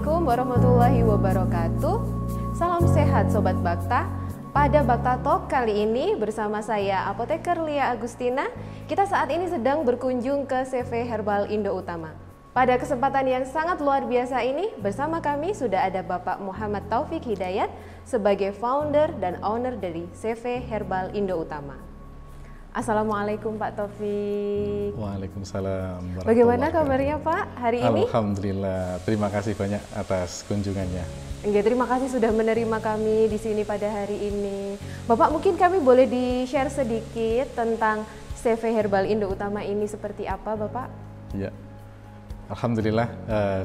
Assalamualaikum warahmatullahi wabarakatuh. Salam sehat Sobat Bakta. Pada Bakta Talk kali ini bersama saya Apoteker Lia Agustina, kita saat ini sedang berkunjung ke CV Herbal Indo Utama. Pada kesempatan yang sangat luar biasa ini, bersama kami sudah ada Bapak Muhammad Taufik Hidayat sebagai founder dan owner dari CV Herbal Indo Utama. Assalamualaikum Pak Taufik. Waalaikumsalam. Bagaimana kabarnya Pak hari ini? Alhamdulillah, terima kasih banyak atas kunjungannya. Terima kasih sudah menerima kami di sini pada hari ini. Bapak, mungkin kami boleh di-share sedikit tentang CV Herbal Indo Utama ini seperti apa Bapak? Ya, Alhamdulillah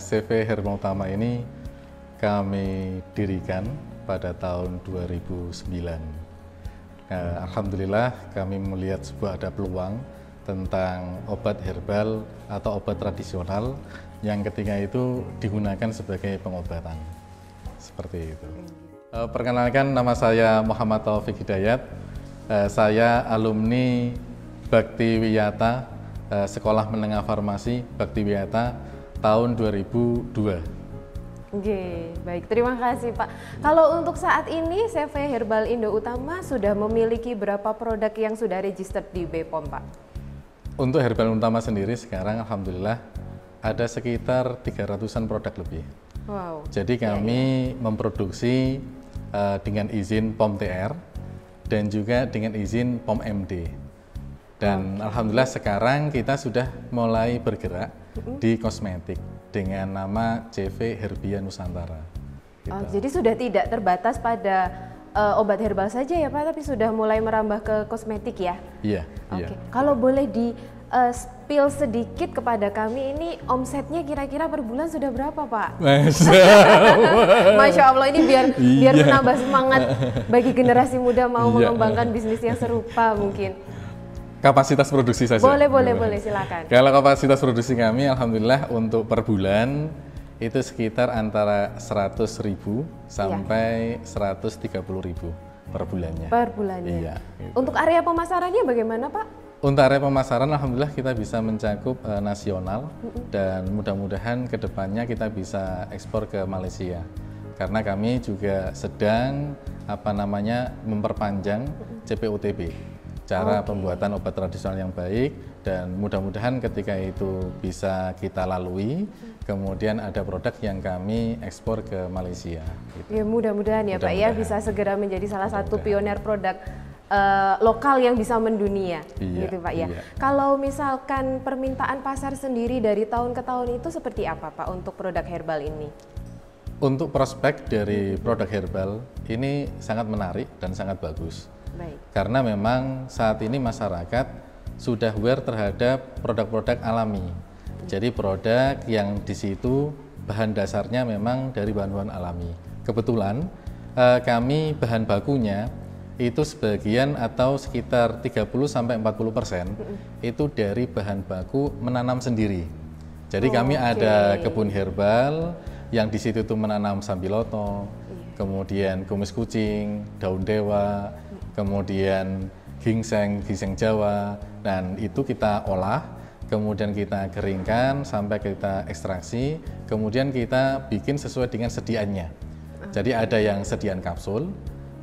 CV Herbal Utama ini kami dirikan pada tahun 2009. Alhamdulillah kami melihat sebuah ada peluang tentang obat herbal atau obat tradisional yang ketika itu digunakan sebagai pengobatan. Seperti itu. Perkenalkan, nama saya Muhammad Taufik Hidayat. Saya alumni Bakti Wiyata, Sekolah Menengah Farmasi Bakti Wiyata tahun 2002. Oke, baik. Terima kasih Pak. Kalau untuk saat ini CV Herbal Indo Utama sudah memiliki berapa produk yang sudah registered di BPOM Pak? Untuk Herbal Utama sendiri sekarang Alhamdulillah ada sekitar 300-an produk lebih. Wow. Jadi kami memproduksi dengan izin POM TR dan juga dengan izin POM MD. Dan Alhamdulillah sekarang kita sudah mulai bergerak di kosmetik dengan nama CV Herbia Nusantara. Gitu. Jadi sudah tidak terbatas pada obat herbal saja ya Pak, tapi sudah mulai merambah ke kosmetik ya? Iya. Oke. Kalau boleh di spill sedikit kepada kami, ini omsetnya kira-kira per bulan sudah berapa Pak? Masya Allah, ini biar menambah semangat bagi generasi muda mau mengembangkan bisnis yang serupa mungkin. Kapasitas produksi saja. Boleh silakan. Kalau kapasitas produksi kami Alhamdulillah untuk per bulan itu sekitar antara 100.000 sampai 130.000 per bulannya. Per bulannya. Iya. Gitu. Untuk area pemasarannya bagaimana Pak? Untuk area pemasaran Alhamdulillah kita bisa mencakup nasional dan mudah-mudahan kedepannya kita bisa ekspor ke Malaysia. Karena kami juga sedang memperpanjang CPOTB. Cara pembuatan obat tradisional yang baik, dan mudah-mudahan ketika itu bisa kita lalui, kemudian ada produk yang kami ekspor ke Malaysia. Gitu. Ya mudah-mudahan ya Pak ya bisa segera menjadi salah satu pioner produk lokal yang bisa mendunia, gitu Pak ya. Kalau misalkan permintaan pasar sendiri dari tahun ke tahun itu seperti apa Pak untuk produk herbal ini? Untuk prospek dari produk herbal ini sangat menarik dan sangat bagus. Baik. Karena memang saat ini masyarakat sudah aware terhadap produk-produk alami. Jadi produk yang di situ bahan dasarnya memang dari bahan-bahan alami. Kebetulan kami bahan bakunya itu sebagian atau sekitar 30-40% itu dari bahan baku menanam sendiri. Jadi kami ada kebun herbal yang di situ tuh menanam sambiloto, kemudian kumis kucing, daun dewa, kemudian ginseng Jawa, dan itu kita olah, kemudian kita keringkan sampai kita ekstraksi, kemudian kita bikin sesuai dengan sediaannya. Jadi ada yang sediaan kapsul,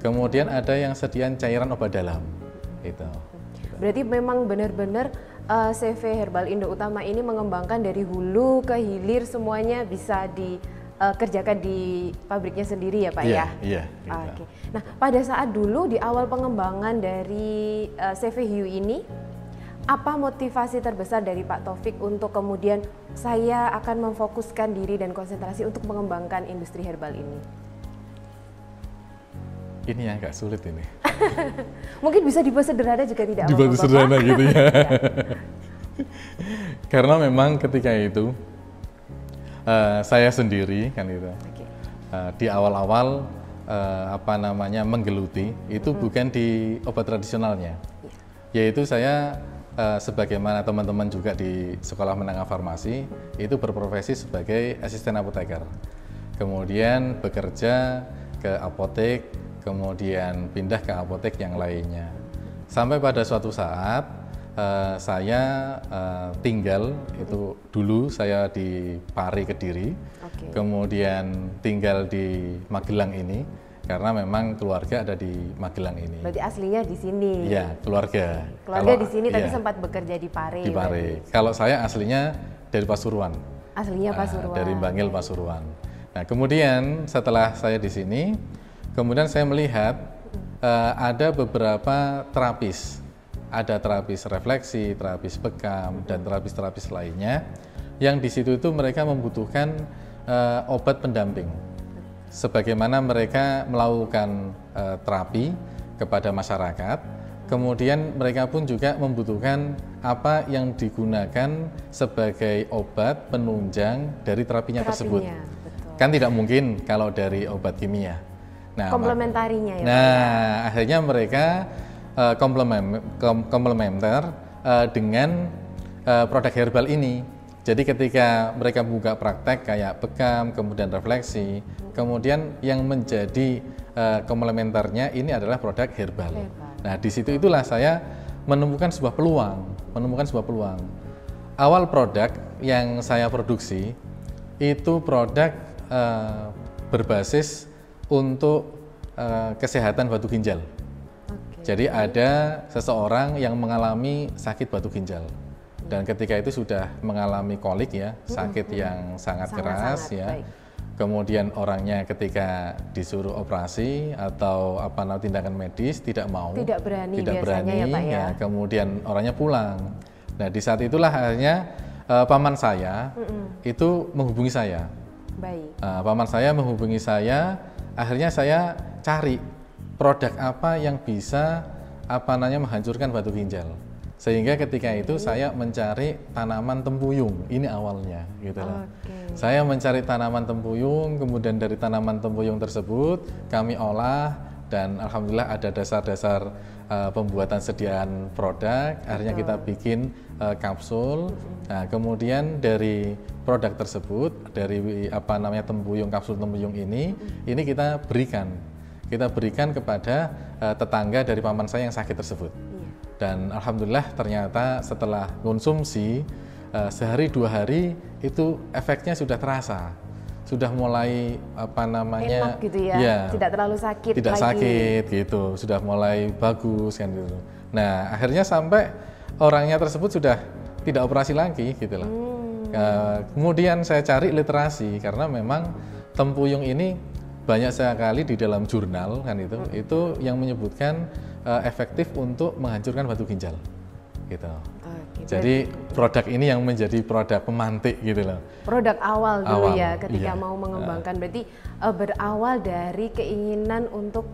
kemudian ada yang sediaan cairan obat dalam. Itu. Berarti memang benar-benar CV Herbal Indo Utama ini mengembangkan dari hulu ke hilir semuanya bisa dikerjakan di pabriknya sendiri ya Pak ya? Iya. Oke. Nah pada saat dulu di awal pengembangan dari CV Hiu ini, apa motivasi terbesar dari Pak Taufik untuk kemudian saya akan memfokuskan diri dan konsentrasi untuk mengembangkan industri herbal ini? Ini yang agak sulit ini. Mungkin bisa dibuat sederhana juga tidak apa-apa. Dibuat sederhana gitu ya. Karena memang ketika itu saya sendiri kan itu di awal-awal menggeluti itu bukan di obat tradisionalnya, yaitu saya sebagaimana teman-teman juga di Sekolah Menengah Farmasi itu berprofesi sebagai asisten apoteker, kemudian bekerja ke apotek, kemudian pindah ke apotek yang lainnya, sampai pada suatu saat saya tinggal itu dulu saya di Pari Kediri, kemudian tinggal di Magelang ini karena memang keluarga ada di Magelang ini. Berarti aslinya di sini? Iya, keluarga. Keluarga di sini, tapi sempat bekerja di Pari. Di Pari. Kalau saya aslinya dari Pasuruan. Aslinya Pasuruan. Dari Bangil Pasuruan. Nah, kemudian setelah saya di sini, kemudian saya melihat ada beberapa terapis. Ada terapis refleksi, terapis bekam, dan terapis-terapis lainnya yang di situ itu mereka membutuhkan obat pendamping. Sebagaimana mereka melakukan terapi kepada masyarakat, kemudian mereka pun juga membutuhkan apa yang digunakan sebagai obat penunjang dari terapinya tersebut. Betul. Kan tidak mungkin kalau dari obat kimia. Nah, komplementarinya ya. Nah, akhirnya mereka komplementer dengan produk herbal ini. Jadi ketika mereka buka praktek kayak bekam, kemudian refleksi, kemudian yang menjadi komplementernya ini adalah produk herbal. Nah, di situ itulah saya menemukan sebuah peluang. Awal produk yang saya produksi itu produk berbasis untuk kesehatan batu ginjal. Jadi ada seseorang yang mengalami sakit batu ginjal dan ketika itu sudah mengalami kolik ya, sakit yang sangat keras ya. Baik. Kemudian orangnya ketika disuruh operasi atau tindakan medis tidak mau, tidak berani ya, Pak, ya. Kemudian orangnya pulang. Nah, di saat itulah akhirnya paman saya itu menghubungi saya. Baik. Paman saya menghubungi saya, akhirnya saya cari produk apa yang bisa menghancurkan batu ginjal. Sehingga ketika itu saya mencari tanaman tempuyung, ini awalnya gitu loh. Saya mencari tanaman tempuyung, kemudian dari tanaman tempuyung tersebut kami olah dan alhamdulillah ada dasar-dasar pembuatan sediaan produk. Akhirnya kita bikin kapsul. Nah, kemudian dari produk tersebut, dari tempuyung, kapsul tempuyung ini kita berikan kepada tetangga dari paman saya yang sakit tersebut. Dan alhamdulillah ternyata setelah konsumsi sehari 2 hari itu efeknya sudah terasa, sudah mulai enak gitu ya, tidak terlalu sakit tidak sakit gitu, sudah mulai bagus kan gitu. Nah, akhirnya sampai orangnya tersebut sudah tidak operasi lagi gitu loh. Kemudian saya cari literasi karena memang tempuyung ini banyak sekali di dalam jurnal kan itu yang menyebutkan efektif untuk menghancurkan batu ginjal gitu. Jadi produk ini yang menjadi produk pemantik gitu loh. Produk awal dulu ya ketika mau mengembangkan, berarti berawal dari keinginan untuk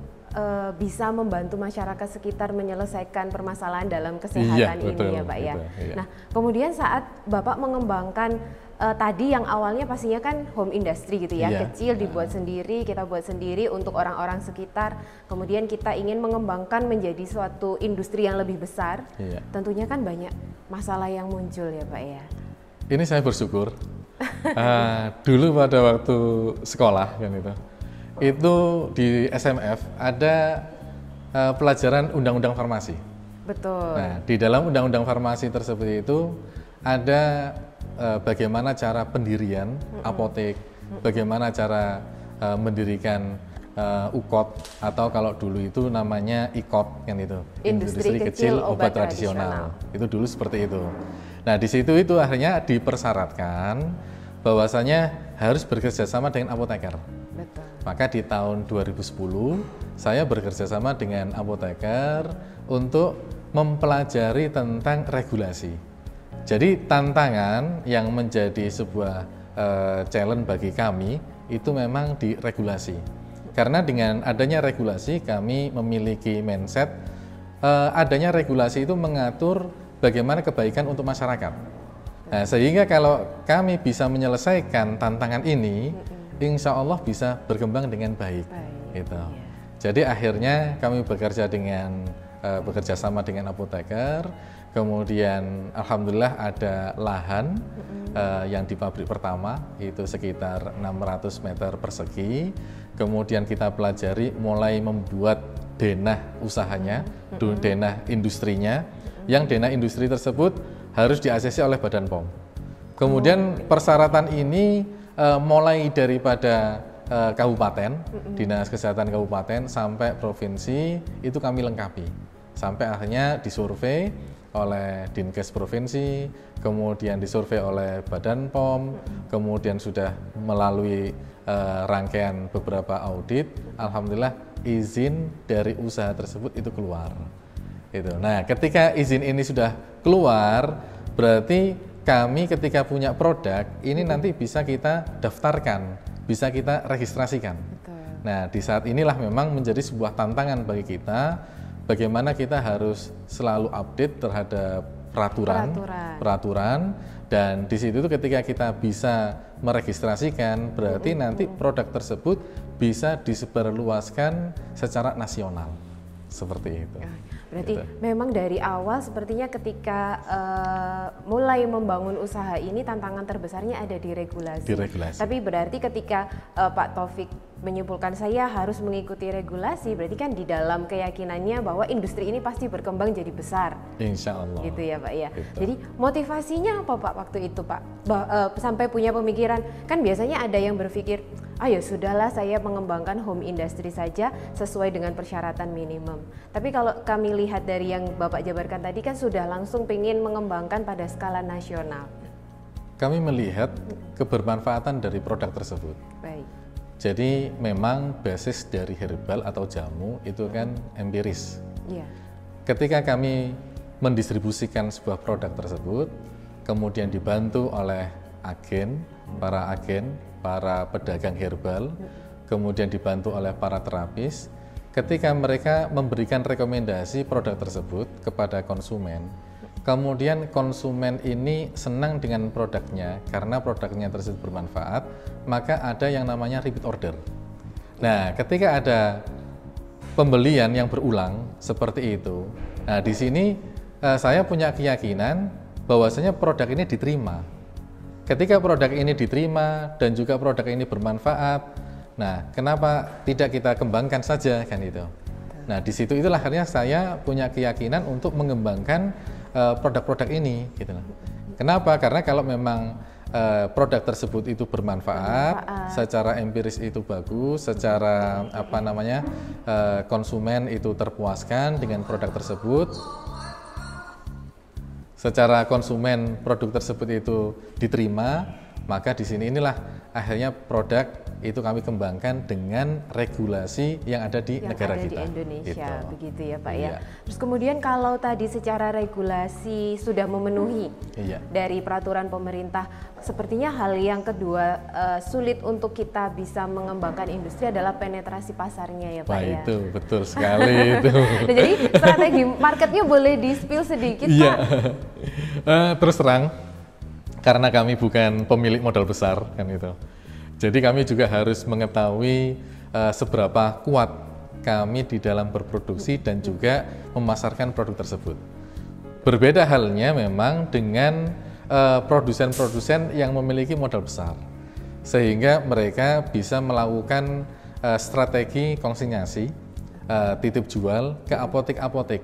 bisa membantu masyarakat sekitar menyelesaikan permasalahan dalam kesehatan ini ya Pak ya. Nah, kemudian saat Bapak mengembangkan tadi yang awalnya pastinya kan home industry gitu ya, kecil dibuat sendiri, kita buat sendiri untuk orang-orang sekitar. Kemudian kita ingin mengembangkan menjadi suatu industri yang lebih besar. Tentunya kan banyak masalah yang muncul ya Pak ya. Ini saya bersyukur. Dulu pada waktu sekolah kan itu di SMF ada pelajaran undang-undang farmasi. Betul. Nah, di dalam undang-undang farmasi tersebut itu ada bagaimana cara pendirian apotek, bagaimana cara mendirikan UKOT atau kalau dulu itu namanya IKOT kan itu, industri kecil obat tradisional. Itu dulu seperti itu. Nah, di situ itu akhirnya dipersyaratkan bahwasanya harus bekerja sama dengan apoteker. Betul. Maka di tahun 2010 saya bekerja sama dengan apoteker untuk mempelajari tentang regulasi. Jadi tantangan yang menjadi sebuah challenge bagi kami itu memang di regulasi. Karena dengan adanya regulasi kami memiliki mindset adanya regulasi itu mengatur bagaimana kebaikan untuk masyarakat. Nah, sehingga kalau kami bisa menyelesaikan tantangan ini, insya Allah bisa berkembang dengan baik. Gitu. Jadi akhirnya kami bekerja sama dengan apoteker. Kemudian alhamdulillah ada lahan yang di pabrik pertama itu sekitar 600 meter persegi. Kemudian kita pelajari mulai membuat denah usahanya, denah industrinya yang dana industri tersebut harus di-ACC oleh Badan POM. Kemudian persyaratan ini mulai daripada kabupaten, dinas kesehatan kabupaten sampai provinsi itu kami lengkapi. Sampai akhirnya disurvei oleh Dinkes provinsi, kemudian disurvei oleh Badan POM, kemudian sudah melalui rangkaian beberapa audit, alhamdulillah izin dari usaha tersebut itu keluar. Itu. Nah, ketika izin ini sudah keluar, berarti kami ketika punya produk ini nanti bisa kita daftarkan, bisa kita registrasikan. Betul. Nah, di saat inilah memang menjadi sebuah tantangan bagi kita, bagaimana kita harus selalu update terhadap peraturan, dan di situ ketika kita bisa meregistrasikan, berarti nanti produk tersebut bisa disebarluaskan secara nasional, seperti itu. Berarti memang dari awal sepertinya ketika mulai membangun usaha ini tantangan terbesarnya ada di regulasi. Tapi berarti ketika Pak Taufik menyimpulkan saya harus mengikuti regulasi, berarti kan di dalam keyakinannya bahwa industri ini pasti berkembang jadi besar. Insya Allah. Gitu ya Pak ya. Gitu. Jadi motivasinya apa Pak waktu itu Pak? Sampai punya pemikiran, kan biasanya ada yang berpikir, ayo sudahlah saya mengembangkan home industry saja sesuai dengan persyaratan minimum. Tapi kalau kami lihat dari yang Bapak jabarkan tadi kan sudah langsung ingin mengembangkan pada skala nasional. Kami melihat kebermanfaatan dari produk tersebut. Baik. Jadi memang basis dari herbal atau jamu itu kan empiris. Iya. Ketika kami mendistribusikan sebuah produk tersebut, kemudian dibantu oleh para pedagang herbal, kemudian dibantu oleh para terapis, ketika mereka memberikan rekomendasi produk tersebut kepada konsumen, kemudian konsumen ini senang dengan produknya karena produknya tersebut bermanfaat, maka ada yang namanya repeat order. Nah, ketika ada pembelian yang berulang seperti itu, nah di sini saya punya keyakinan bahwasanya produk ini diterima. Ketika produk ini diterima dan juga produk ini bermanfaat, nah kenapa tidak kita kembangkan saja kan itu. Nah di situ itulah akhirnya saya punya keyakinan untuk mengembangkan produk-produk ini gitu loh. Kenapa? Karena kalau memang produk tersebut itu bermanfaat, secara empiris itu bagus, secara konsumen itu terpuaskan dengan produk tersebut, secara konsumen produk tersebut itu diterima, maka di sini inilah akhirnya produk itu kami kembangkan dengan regulasi yang ada di negara kita. Di Indonesia, gitu. Begitu ya Pak ya. Terus kemudian kalau tadi secara regulasi sudah memenuhi dari peraturan pemerintah, sepertinya hal yang kedua sulit untuk kita bisa mengembangkan industri adalah penetrasi pasarnya ya Pak ya. Itu betul sekali itu. Nah, jadi strategi marketnya boleh di-spill sedikit Pak? Terus terang, karena kami bukan pemilik modal besar kan itu. Jadi kami juga harus mengetahui seberapa kuat kami di dalam berproduksi dan juga memasarkan produk tersebut. Berbeda halnya memang dengan produsen-produsen yang memiliki modal besar, sehingga mereka bisa melakukan strategi konsinyasi, titip jual ke apotek-apotek.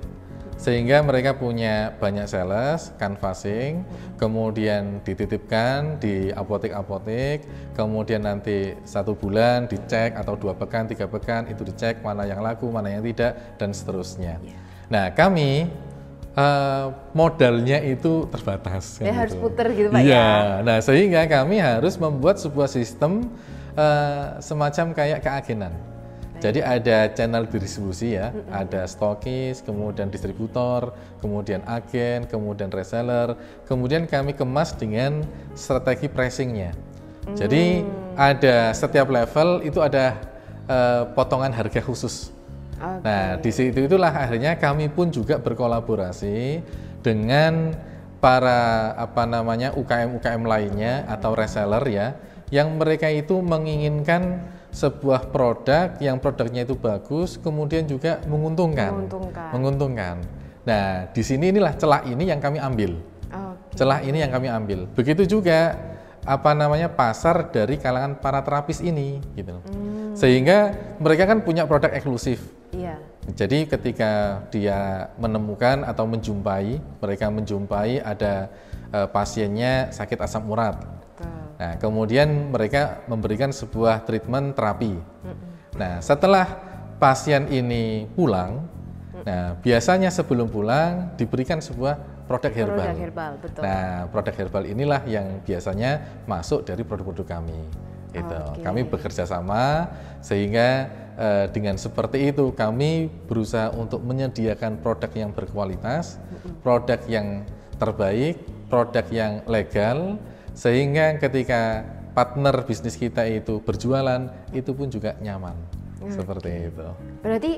Sehingga mereka punya banyak sales, canvassing, kemudian dititipkan di apotek-apotek, kemudian nanti 1 bulan dicek atau 2 pekan, 3 pekan itu dicek mana yang laku, mana yang tidak, dan seterusnya. Nah kami modalnya itu terbatas. Ya kan harus gitu. puter gitu Pak ya. Nah sehingga kami harus membuat sebuah sistem semacam kayak keagenan. Jadi ada channel distribusi ya, ada stokis, kemudian distributor, kemudian agen, kemudian reseller, kemudian kami kemas dengan strategi pricingnya. Jadi ada setiap level itu ada potongan harga khusus. Nah di situ itulah akhirnya kami pun juga berkolaborasi dengan para UKM-UKM lainnya atau reseller ya, yang mereka itu menginginkan sebuah produk yang produknya itu bagus, kemudian juga menguntungkan. Nah, di sini inilah celah ini yang kami ambil. Celah ini yang kami ambil. Begitu juga pasar dari kalangan para terapis ini, gitu. Sehingga mereka kan punya produk eksklusif. Jadi ketika dia menemukan atau mereka menjumpai ada pasiennya sakit asam urat. Nah, kemudian mereka memberikan sebuah treatment terapi. Nah, setelah pasien ini pulang, nah biasanya sebelum pulang diberikan sebuah produk herbal. Produk herbal, betul. Nah, produk herbal inilah yang biasanya masuk dari produk-produk kami. Gitu. Kami bekerja sama sehingga dengan seperti itu kami berusaha untuk menyediakan produk yang berkualitas, produk yang terbaik, produk yang legal, sehingga ketika partner bisnis kita itu berjualan itu pun juga nyaman. Seperti itu. Berarti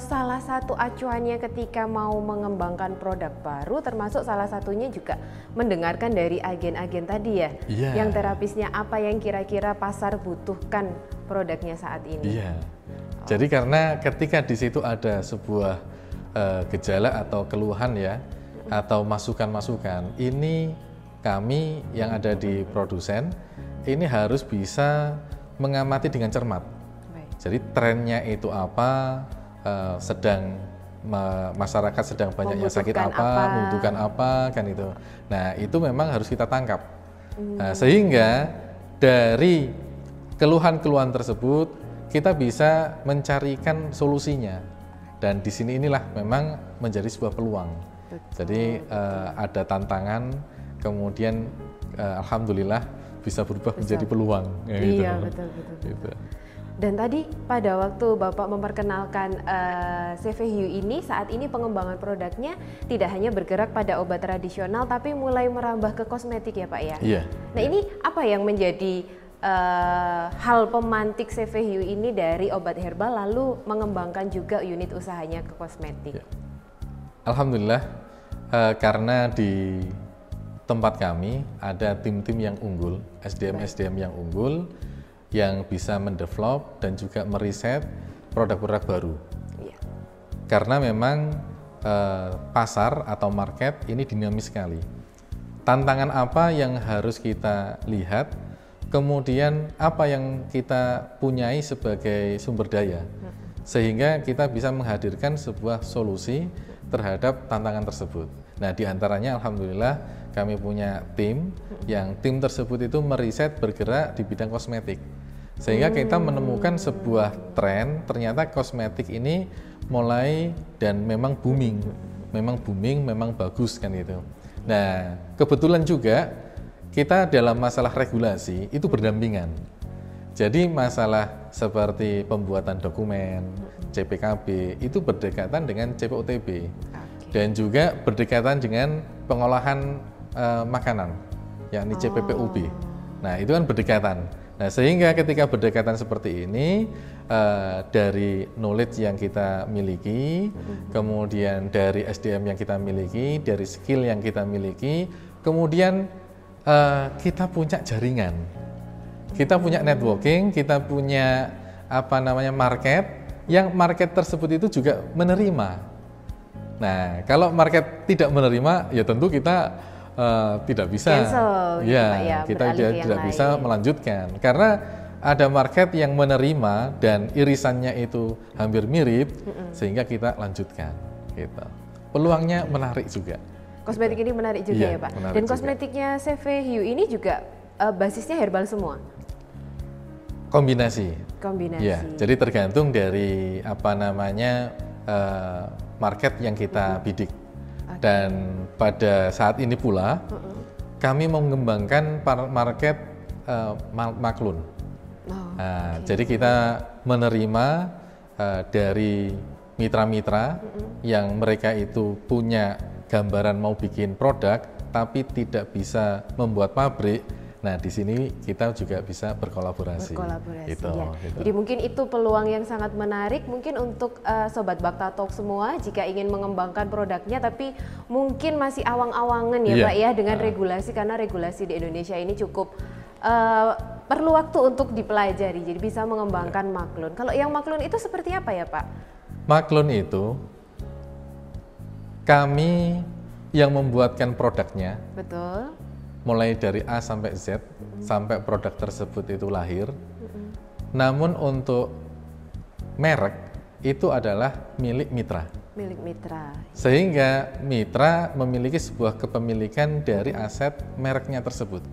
salah satu acuannya ketika mau mengembangkan produk baru, termasuk salah satunya juga mendengarkan dari agen-agen tadi ya, yang terapisnya apa yang kira-kira pasar butuhkan produknya saat ini. Jadi karena ketika di situ ada sebuah gejala atau keluhan ya, atau masukan-masukan, ini kami yang ada di produsen ini harus bisa mengamati dengan cermat. Jadi trennya itu apa, masyarakat sedang banyak yang sakit apa, membutuhkan apa, kan itu. Nah itu memang harus kita tangkap. Nah, sehingga dari keluhan-keluhan tersebut kita bisa mencarikan solusinya. Dan di sini inilah memang menjadi sebuah peluang. Jadi ada tantangan, kemudian alhamdulillah bisa berubah menjadi peluang. Iya, betul. Gitu. Dan tadi pada waktu Bapak memperkenalkan CV Hiu ini, saat ini pengembangan produknya tidak hanya bergerak pada obat tradisional, tapi mulai merambah ke kosmetik ya Pak ya? Iya. Nah ini apa yang menjadi hal pemantik CV Hiu ini dari obat herbal lalu mengembangkan juga unit usahanya ke kosmetik? Ya. Alhamdulillah karena di tempat kami ada tim-tim yang unggul, SDM yang unggul, yang bisa mendevelop dan juga meriset produk-produk baru. Karena memang pasar atau market ini dinamis sekali. Tantangan apa yang harus kita lihat, kemudian apa yang kita punyai sebagai sumber daya, sehingga kita bisa menghadirkan sebuah solusi terhadap tantangan tersebut. Nah, diantaranya alhamdulillah kami punya tim, yang tim tersebut itu meriset bergerak di bidang kosmetik. Sehingga kita menemukan sebuah tren, ternyata kosmetik ini mulai dan memang booming, memang bagus kan itu. Nah, kebetulan juga kita dalam masalah regulasi itu berdampingan. Jadi masalah seperti pembuatan dokumen, CPKB itu berdekatan dengan CPOTB dan juga berdekatan dengan pengolahan makanan, yakni CPPUB. Nah, itu kan berdekatan. Nah, sehingga ketika berdekatan seperti ini, dari knowledge yang kita miliki, kemudian dari SDM yang kita miliki, dari skill yang kita miliki, kemudian kita punya jaringan, kita punya networking, kita punya market, yang market tersebut itu juga menerima. Nah, kalau market tidak menerima, ya tentu kita tidak bisa, cancel, kita tidak bisa melanjutkan karena ada market yang menerima dan irisannya itu hampir mirip, sehingga kita lanjutkan. Gitu. Peluangnya menarik juga. Kosmetik ini menarik juga ya Pak. Dan kosmetiknya CV Hiu ini juga basisnya herbal semua. Kombinasi. Ya, jadi tergantung dari market yang kita bidik. Dan pada saat ini pula kami mengembangkan market maklun. Jadi kita menerima dari mitra-mitra yang mereka itu punya gambaran mau bikin produk tapi tidak bisa membuat pabrik. Nah, di sini kita juga bisa berkolaborasi. Gitu. Jadi mungkin itu peluang yang sangat menarik mungkin untuk Sobat Bakta Talk semua jika ingin mengembangkan produknya tapi mungkin masih awang-awangan ya Pak ya dengan regulasi, karena regulasi di Indonesia ini cukup perlu waktu untuk dipelajari. Jadi bisa mengembangkan maklun. Kalau yang maklun itu seperti apa ya Pak? Maklun itu kami yang membuatkan produknya. Betul. Mulai dari A sampai Z, sampai produk tersebut itu lahir. Namun untuk merek itu adalah milik mitra. Milik mitra. Sehingga mitra memiliki sebuah kepemilikan dari aset mereknya tersebut.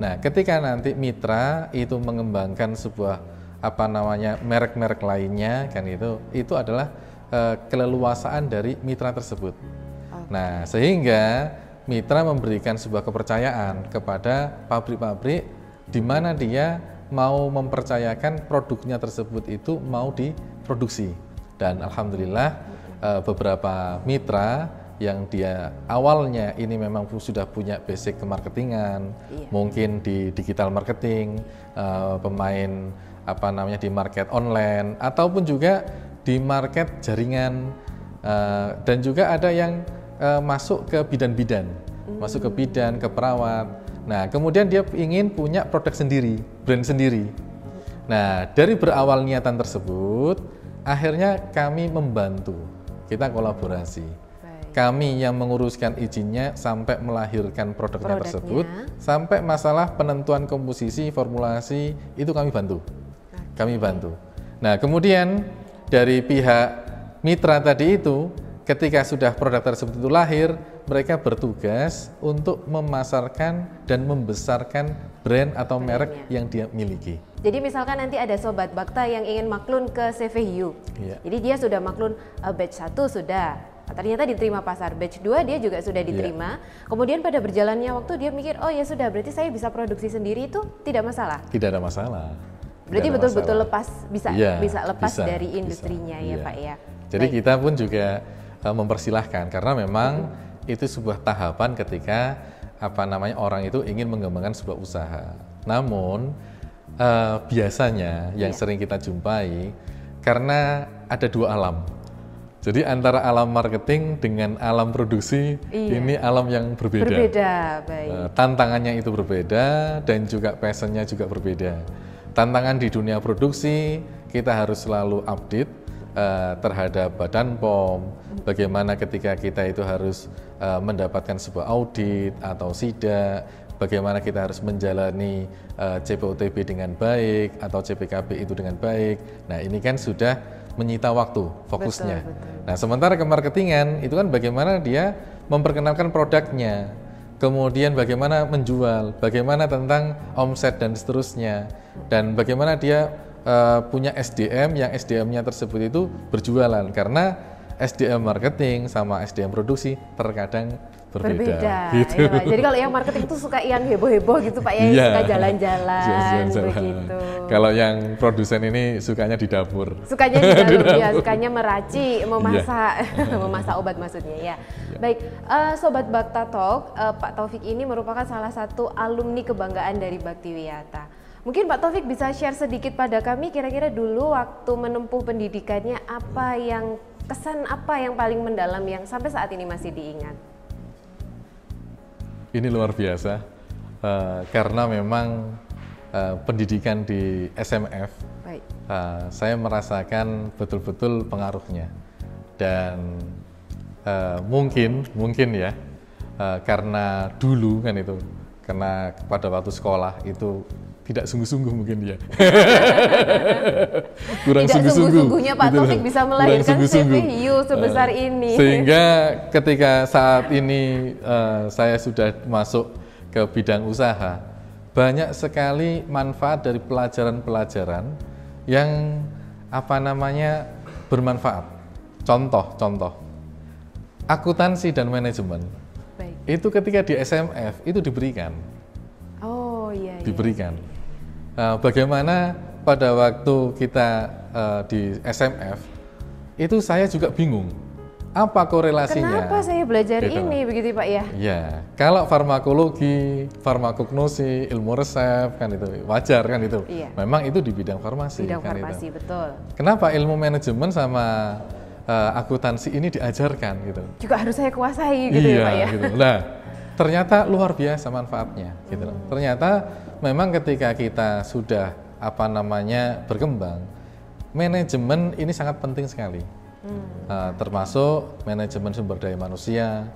Nah, ketika nanti mitra itu mengembangkan sebuah merek-merek lainnya kan itu adalah keleluasaan dari mitra tersebut. Nah, sehingga mitra memberikan sebuah kepercayaan kepada pabrik-pabrik di mana dia mau mempercayakan produknya tersebut itu mau diproduksi. Dan alhamdulillah beberapa mitra yang dia awalnya ini memang sudah punya basic kemarketingan, mungkin di digital marketing, pemain di market online ataupun juga di market jaringan, dan juga ada yang masuk ke bidan-bidan, masuk ke bidan, ke perawat. Nah, kemudian dia ingin punya produk sendiri, brand sendiri. Nah, dari berawal niatan tersebut, akhirnya kami membantu, kita kolaborasi. Kami yang menguruskan izinnya sampai melahirkan produknya tersebut, sampai masalah penentuan komposisi, formulasi, itu kami bantu. Kami bantu. Nah, kemudian dari pihak mitra tadi itu, ketika sudah produk tersebut itu lahir, mereka bertugas untuk memasarkan dan membesarkan brand atau merek yang dia miliki. Jadi misalkan nanti ada Sobat Bakta yang ingin maklun ke CVU, jadi dia sudah maklun batch 1 sudah, ternyata diterima pasar, batch 2 dia juga sudah diterima, kemudian pada berjalannya waktu dia mikir, oh ya sudah, berarti saya bisa produksi sendiri, itu tidak masalah? Tidak ada masalah. Berarti betul-betul lepas, bisa lepas dari industrinya ya Pak ya? Jadi kita pun juga mempersilahkan, karena memang itu sebuah tahapan ketika orang itu ingin mengembangkan sebuah usaha. Namun biasanya yang sering kita jumpai, karena ada dua alam. Jadi antara alam marketing dengan alam produksi, ini alam yang berbeda. Baik. Tantangannya itu berbeda dan juga passionnya juga berbeda. Tantangan di dunia produksi, kita harus selalu update terhadap Badan POM, bagaimana ketika kita itu harus mendapatkan sebuah audit atau SIDA, bagaimana kita harus menjalani CPOTB dengan baik atau CPKB itu dengan baik. Nah, ini kan sudah menyita waktu fokusnya. Betul. Nah, sementara ke marketingan itu kan bagaimana dia memperkenalkan produknya, kemudian bagaimana menjual, bagaimana tentang omset dan seterusnya, dan bagaimana dia punya SDM yang SDM-nya tersebut itu berjualan, karena SDM marketing sama SDM produksi terkadang berbeda. Gitu. Ya, jadi kalau yang marketing itu suka yang heboh-heboh gitu Pak ya, suka jalan-jalan begitu. Kalau yang produsen ini sukanya di dapur. Sukanya di dalam ya, sukanya meraci, memasak, memasak obat maksudnya ya. Baik, Sobat Bakta Talk, Pak Taufik ini merupakan salah satu alumni kebanggaan dari Baktiwiyata. Mungkin Pak Taufik bisa share sedikit pada kami, kira-kira dulu waktu menempuh pendidikannya kesan apa yang paling mendalam yang sampai saat ini masih diingat? Ini luar biasa, karena memang pendidikan di SMF, saya merasakan betul-betul pengaruhnya. Dan mungkin ya, karena dulu kan itu, karena pada waktu sekolah itu tidak sungguh-sungguh mungkin ya. Kurang sungguh-sungguhnya Pak Taufik bisa melahirkan CPU sebesar ini. Sehingga ketika saat ini saya sudah masuk ke bidang usaha, banyak sekali manfaat dari pelajaran-pelajaran yang bermanfaat. Contoh, akuntansi dan manajemen. Itu ketika di SMF itu diberikan. Diberikan. Bagaimana pada waktu kita di SMF itu saya juga bingung apa korelasinya. Kenapa saya belajar ini begitu Pak ya? Ya, kalau farmakologi, farmakognosi, ilmu resep kan itu wajar kan itu. Memang itu di bidang farmasi. Bidang farmasi itu. Betul. Kenapa ilmu manajemen sama akuntansi ini diajarkan gitu? Juga harus saya kuasai gitu ya Pak ya. Gitu. Nah, ternyata luar biasa manfaatnya gitu. Ternyata memang ketika kita sudah berkembang, manajemen ini sangat penting sekali. Termasuk manajemen sumber daya manusia,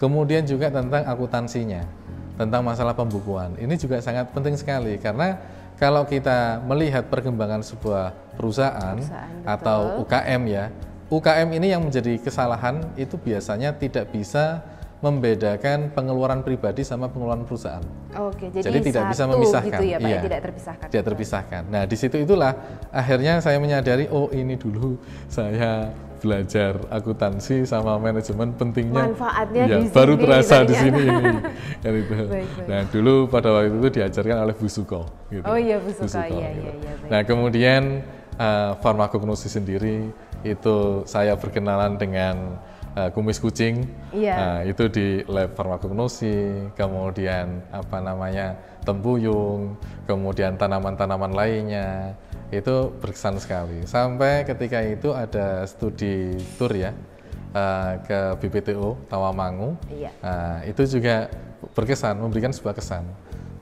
kemudian juga tentang akuntansinya, tentang masalah pembukuan. Ini juga sangat penting sekali, karena kalau kita melihat perkembangan sebuah perusahaan atau UKM ya, UKM ini yang menjadi kesalahan itu biasanya tidak bisa membedakan pengeluaran pribadi sama pengeluaran perusahaan. Oke, jadi tidak bisa memisahkan. Gitu ya, Pak, iya, tidak terpisahkan. Tidak terpisahkan. Nah, di situ itulah akhirnya saya menyadari, oh ini dulu saya belajar akuntansi sama manajemen pentingnya. Manfaatnya ya, di baru sini, terasa di ternyata. sini ini. Kan itu. Baik. Nah, dulu pada waktu itu diajarkan oleh Bu Suko. Gitu. Oh iya, Bu Suko. Iya, gitu. iya. Nah, kemudian farmakognosi sendiri itu saya berkenalan dengan kumis kucing, itu di lab farmakognosi, kemudian tempuyung, kemudian tanaman-tanaman lainnya, itu berkesan sekali. Sampai ketika itu ada studi tour ya ke BPTO Tawamangu, itu juga berkesan, memberikan sebuah kesan.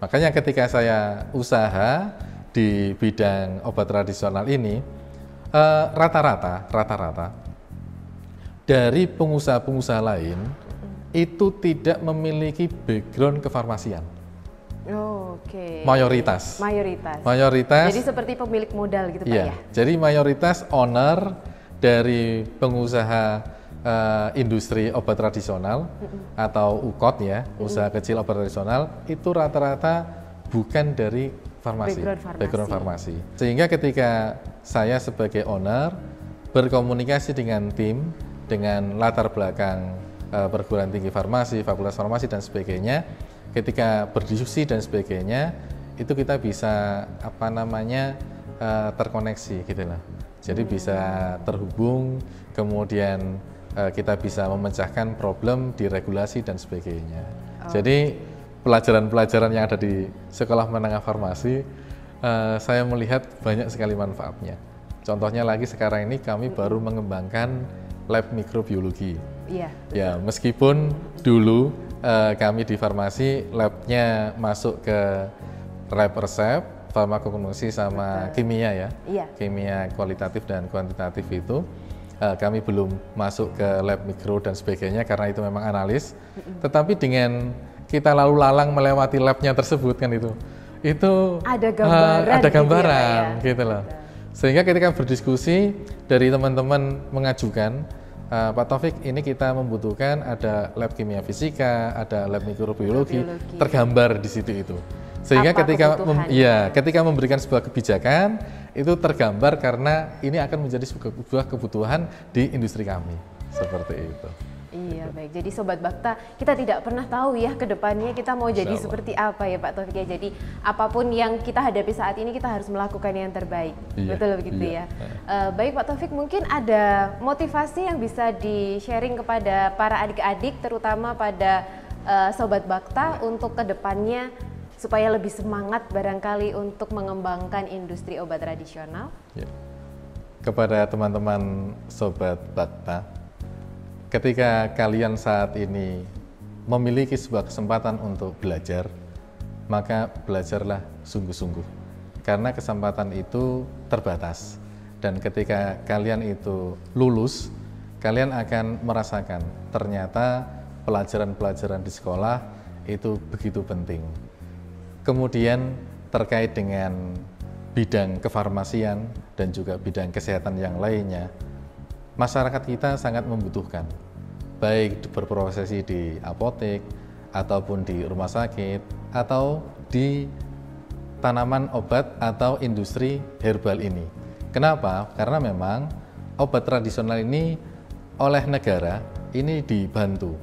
Makanya ketika saya usaha di bidang obat tradisional ini, rata-rata dari pengusaha-pengusaha lain itu tidak memiliki background kefarmasian. Oke. Mayoritas. Jadi seperti pemilik modal gitu, Pak ya? Jadi mayoritas owner dari pengusaha industri obat tradisional atau UKOT ya, usaha kecil obat tradisional, itu rata-rata bukan dari background farmasi. Sehingga ketika saya sebagai owner berkomunikasi dengan tim, dengan latar belakang perguruan tinggi farmasi, fakultas farmasi dan sebagainya, ketika berdiskusi dan sebagainya, itu kita bisa terkoneksi gitu lah. Jadi bisa terhubung, kemudian kita bisa memecahkan problem di regulasi dan sebagainya. Jadi pelajaran-pelajaran yang ada di sekolah menengah farmasi, saya melihat banyak sekali manfaatnya. Contohnya lagi sekarang ini kami baru mengembangkan lab mikrobiologi. Ya, meskipun dulu kami di farmasi labnya masuk ke lab resep, farmakognosi sama kimia ya. Kimia kualitatif dan kuantitatif itu kami belum masuk ke lab mikro dan sebagainya karena itu memang analis. Tetapi dengan kita lalu lalang melewati labnya tersebut kan itu ada gambaran gitu loh. Sehingga ketika berdiskusi dari teman-teman mengajukan, Pak Taufik, ini kita membutuhkan ada lab kimia fisika, ada lab mikrobiologi, tergambar di situ itu. Sehingga ketika memberikan sebuah kebijakan itu tergambar karena ini akan menjadi sebuah kebutuhan di industri kami, seperti itu. Iya, baik. Jadi Sobat Bakta, kita tidak pernah tahu ya ke depannya kita mau jadi seperti apa ya Pak Taufik ya. Jadi apapun yang kita hadapi saat ini kita harus melakukan yang terbaik. Betul begitu ya. Baik Pak Taufik, mungkin ada motivasi yang bisa di-sharing kepada para adik-adik terutama pada Sobat Bakta untuk ke depannya supaya lebih semangat barangkali untuk mengembangkan industri obat tradisional? Kepada teman-teman Sobat Bakta, ketika kalian saat ini memiliki sebuah kesempatan untuk belajar, maka belajarlah sungguh-sungguh. Karena kesempatan itu terbatas. Dan ketika kalian itu lulus, kalian akan merasakan ternyata pelajaran-pelajaran di sekolah itu begitu penting. Kemudian terkait dengan bidang kefarmasian dan juga bidang kesehatan yang lainnya, masyarakat kita sangat membutuhkan, baik berprofesi di apotek, ataupun di rumah sakit, atau di tanaman obat atau industri herbal ini. Kenapa? Karena memang obat tradisional ini oleh negara ini dibantu.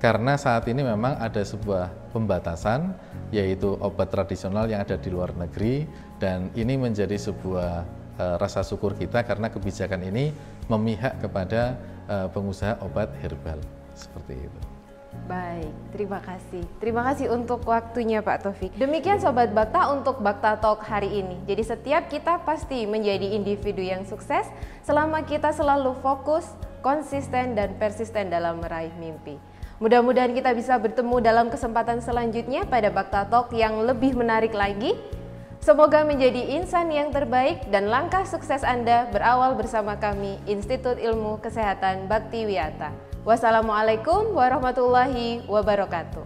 Karena saat ini memang ada sebuah pembatasan, yaitu obat tradisional yang ada di luar negeri, dan ini menjadi sebuah rasa syukur kita karena kebijakan ini memihak kepada pengusaha obat herbal, seperti itu. Baik, terima kasih. Terima kasih untuk waktunya Pak Taufik. Demikian Sobat Bakta untuk Bakta Talk hari ini. Jadi setiap kita pasti menjadi individu yang sukses selama kita selalu fokus, konsisten, dan persisten dalam meraih mimpi. Mudah-mudahan kita bisa bertemu dalam kesempatan selanjutnya pada Bakta Talk yang lebih menarik lagi. Semoga menjadi insan yang terbaik dan langkah sukses Anda berawal bersama kami, Institut Ilmu Kesehatan Bakti Wiyata. Wassalamualaikum warahmatullahi wabarakatuh.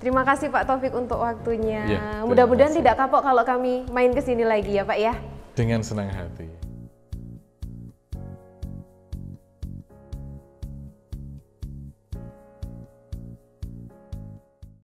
Terima kasih Pak Taufik untuk waktunya. Ya, Mudah-mudahan terima kasih. tidak kapok kalau kami main ke sini lagi ya Pak ya. Dengan senang hati.